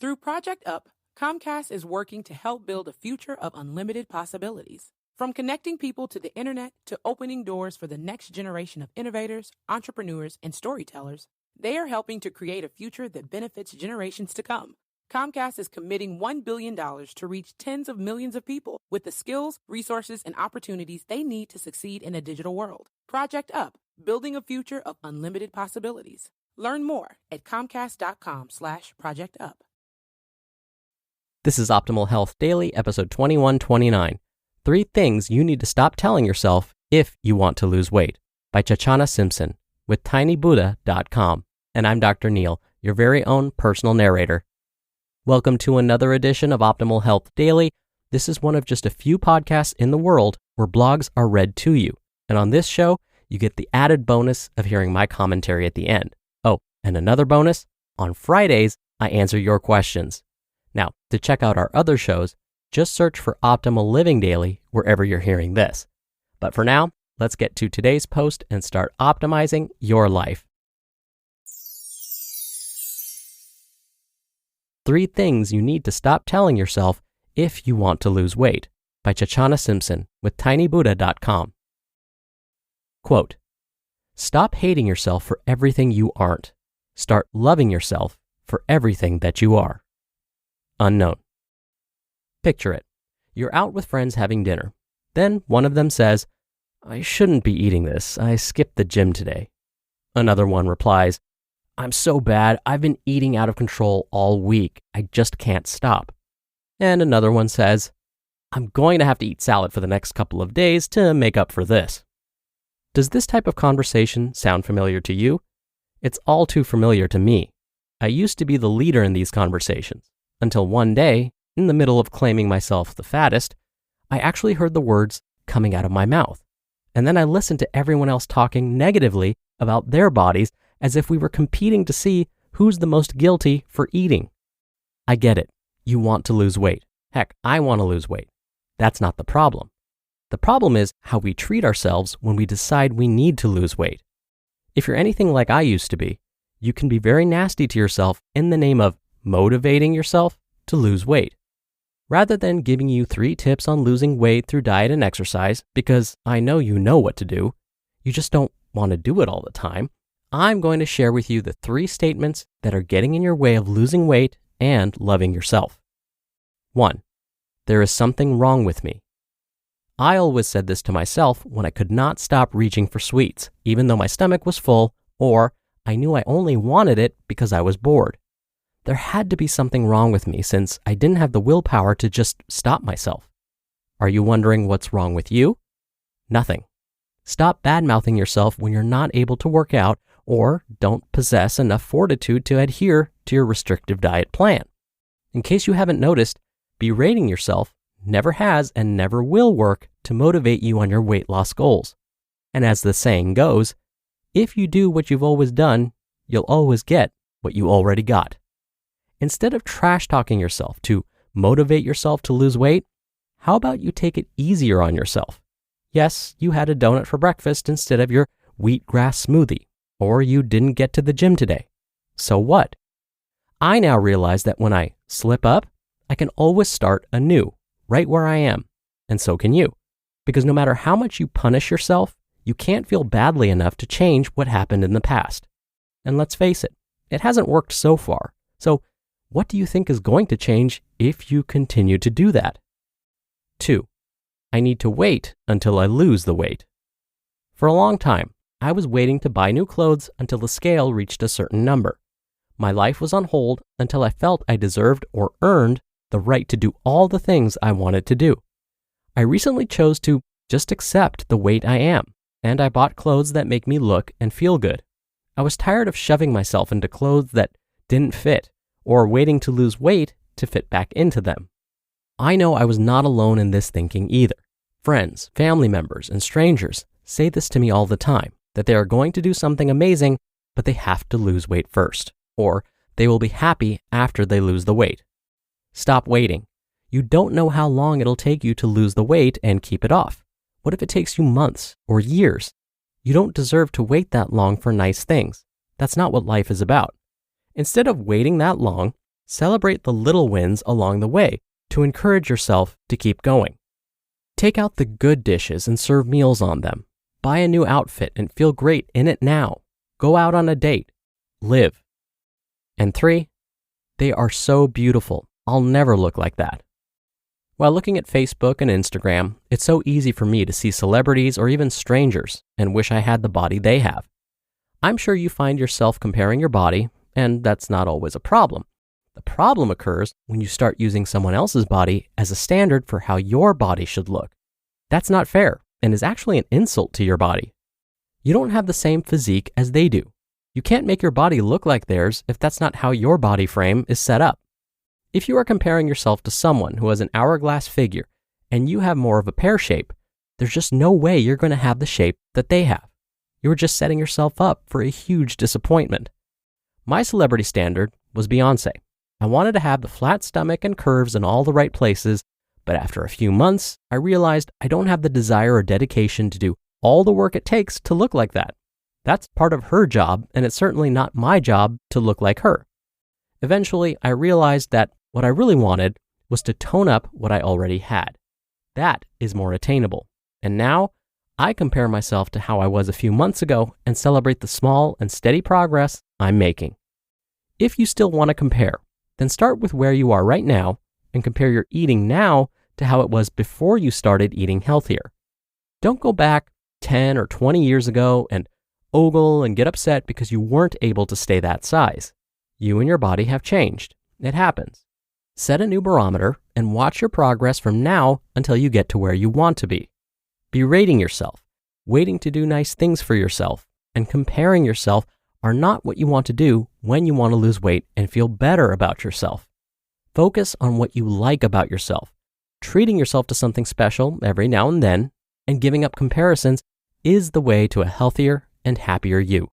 Through Project Up, Comcast is working to help build a future of unlimited possibilities. From connecting people to the internet to opening doors for the next generation of innovators, entrepreneurs, and storytellers, they are helping to create a future that benefits generations to come. Comcast is committing $1 billion to reach tens of millions of people with the skills, resources, and opportunities they need to succeed in a digital world. Project Up, building a future of unlimited possibilities. Learn more at comcast.com/projectup. This is Optimal Health Daily, episode 2129. 3 things you need to stop telling yourself if you want to lose weight, by ChaChanna Simpson, with tinybuddha.com. And I'm Dr. Neil, your very own personal narrator. Welcome to another edition of Optimal Health Daily. This is one of just a few podcasts in the world where blogs are read to you. And on this show, you get the added bonus of hearing my commentary at the end. Oh, and another bonus, on Fridays, I answer your questions. Now, to check out our other shows, just search for Optimal Living Daily wherever you're hearing this. But for now, let's get to today's post and start optimizing your life. 3 things you need to stop telling yourself if you want to lose weight, by ChaChanna Simpson, with tinybuddha.com. Quote, "Stop hating yourself for everything you aren't. Start loving yourself for everything that you are." Unknown. Picture it. You're out with friends having dinner. Then one of them says, "I shouldn't be eating this. I skipped the gym today." Another one replies, "I'm so bad. I've been eating out of control all week. I just can't stop." And another one says, "I'm going to have to eat salad for the next couple of days to make up for this." Does this type of conversation sound familiar to you? It's all too familiar to me. I used to be the leader in these conversations, until one day, in the middle of claiming myself the fattest, I actually heard the words coming out of my mouth. And then I listened to everyone else talking negatively about their bodies as if we were competing to see who's the most guilty for eating. I get it. You want to lose weight. Heck, I want to lose weight. That's not the problem. The problem is how we treat ourselves when we decide we need to lose weight. If you're anything like I used to be, you can be very nasty to yourself in the name of motivating yourself to lose weight. Rather than giving you 3 tips on losing weight through diet and exercise, because I know you know what to do, you just don't want to do it all the time, I'm going to share with you the 3 statements that are getting in your way of losing weight and loving yourself. 1. There is something wrong with me. I always said this to myself when I could not stop reaching for sweets, even though my stomach was full, or I knew I only wanted it because I was bored. There had to be something wrong with me since I didn't have the willpower to just stop myself. Are you wondering what's wrong with you? Nothing. Stop bad-mouthing yourself when you're not able to work out or don't possess enough fortitude to adhere to your restrictive diet plan. In case you haven't noticed, berating yourself never has and never will work to motivate you on your weight loss goals. And as the saying goes, if you do what you've always done, you'll always get what you already got. Instead of trash-talking yourself to motivate yourself to lose weight, how about you take it easier on yourself? Yes, you had a donut for breakfast instead of your wheatgrass smoothie, or you didn't get to the gym today. So what? I now realize that when I slip up, I can always start anew, right where I am, and so can you. Because no matter how much you punish yourself, you can't feel badly enough to change what happened in the past. And let's face it hasn't worked so far. So what do you think is going to change if you continue to do that? 2. I need to wait until I lose the weight. For a long time, I was waiting to buy new clothes until the scale reached a certain number. My life was on hold until I felt I deserved or earned the right to do all the things I wanted to do. I recently chose to just accept the weight I am, and I bought clothes that make me look and feel good. I was tired of shoving myself into clothes that didn't fit, or waiting to lose weight to fit back into them. I know I was not alone in this thinking either. Friends, family members, and strangers say this to me all the time, that they are going to do something amazing, but they have to lose weight first, or they will be happy after they lose the weight. Stop waiting. You don't know how long it'll take you to lose the weight and keep it off. What if it takes you months or years? You don't deserve to wait that long for nice things. That's not what life is about. Instead of waiting that long, Celebrate the little wins along the way to encourage yourself to keep going. Take out the good dishes and serve meals on them. Buy a new outfit and feel great in it now. Go out on a date. Live. And 3, they are so beautiful. I'll never look like that. While looking at Facebook and Instagram, it's so easy for me to see celebrities or even strangers and wish I had the body they have. I'm sure you find yourself comparing your body, and that's not always a problem. The problem occurs when you start using someone else's body as a standard for how your body should look. That's not fair and is actually an insult to your body. You don't have the same physique as they do. You can't make your body look like theirs if that's not how your body frame is set up. If you are comparing yourself to someone who has an hourglass figure and you have more of a pear shape, there's just no way you're going to have the shape that they have. You're just setting yourself up for a huge disappointment. My celebrity standard was Beyoncé. I wanted to have the flat stomach and curves in all the right places, but after a few months, I realized I don't have the desire or dedication to do all the work it takes to look like that. That's part of her job, and it's certainly not my job to look like her. Eventually, I realized that what I really wanted was to tone up what I already had. That is more attainable. And now, I compare myself to how I was a few months ago and celebrate the small and steady progress I'm making. If you still want to compare, then start with where you are right now and compare your eating now to how it was before you started eating healthier. Don't go back 10 or 20 years ago and ogle and get upset because you weren't able to stay that size. You and your body have changed. It happens. Set a new barometer and watch your progress from now until you get to where you want to be. Berating yourself, waiting to do nice things for yourself, and comparing yourself are not what you want to do when you want to lose weight and feel better about yourself. Focus on what you like about yourself. Treating yourself to something special every now and then and giving up comparisons is the way to a healthier and happier you.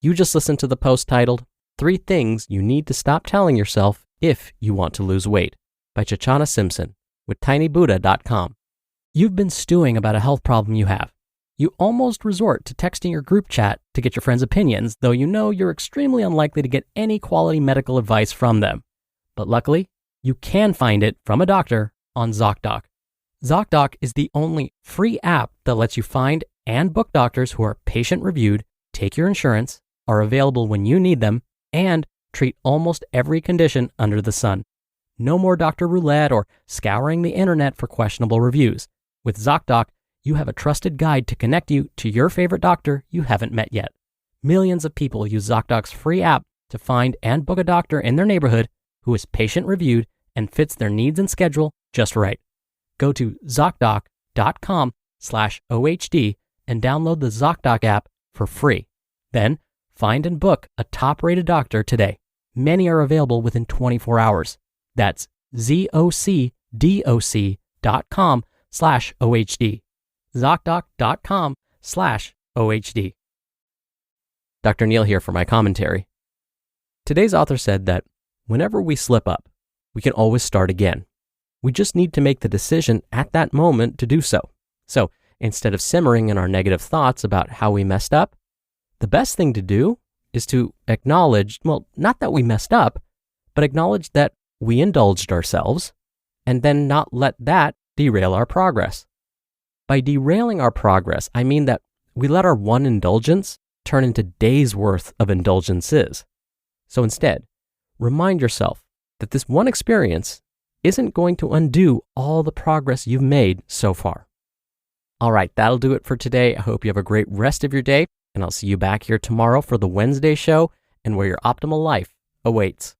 You just listened to the post titled, 3 Things You Need to Stop Telling Yourself If You Want to Lose Weight by ChaChanna Simpson with tinybuddha.com. You've been stewing about a health problem you have. You almost resort to texting your group chat to get your friends' opinions, though you know you're extremely unlikely to get any quality medical advice from them. But luckily, you can find it from a doctor on ZocDoc. ZocDoc is the only free app that lets you find and book doctors who are patient-reviewed, take your insurance, are available when you need them, and treat almost every condition under the sun. No more doctor roulette or scouring the internet for questionable reviews. With ZocDoc, you have a trusted guide to connect you to your favorite doctor you haven't met yet. Millions of people use ZocDoc's free app to find and book a doctor in their neighborhood who is patient-reviewed and fits their needs and schedule just right. Go to ZocDoc.com/OHD and download the ZocDoc app for free. Then, find and book a top-rated doctor today. Many are available within 24 hours. That's ZocDoc.com/OHD. ZocDoc.com/OHD. Dr. Neil here for my commentary. Today's author said that whenever we slip up, we can always start again. We just need to make the decision at that moment to do so. So instead of simmering in our negative thoughts about how we messed up, the best thing to do is to acknowledge, well, not that we messed up, but acknowledge that we indulged ourselves and then not let that derail our progress. By derailing our progress, I mean that we let our one indulgence turn into days' worth of indulgences. So instead, remind yourself that this one experience isn't going to undo all the progress you've made so far. All right, that'll do it for today. I hope you have a great rest of your day, and I'll see you back here tomorrow for the Wednesday show and where your optimal life awaits.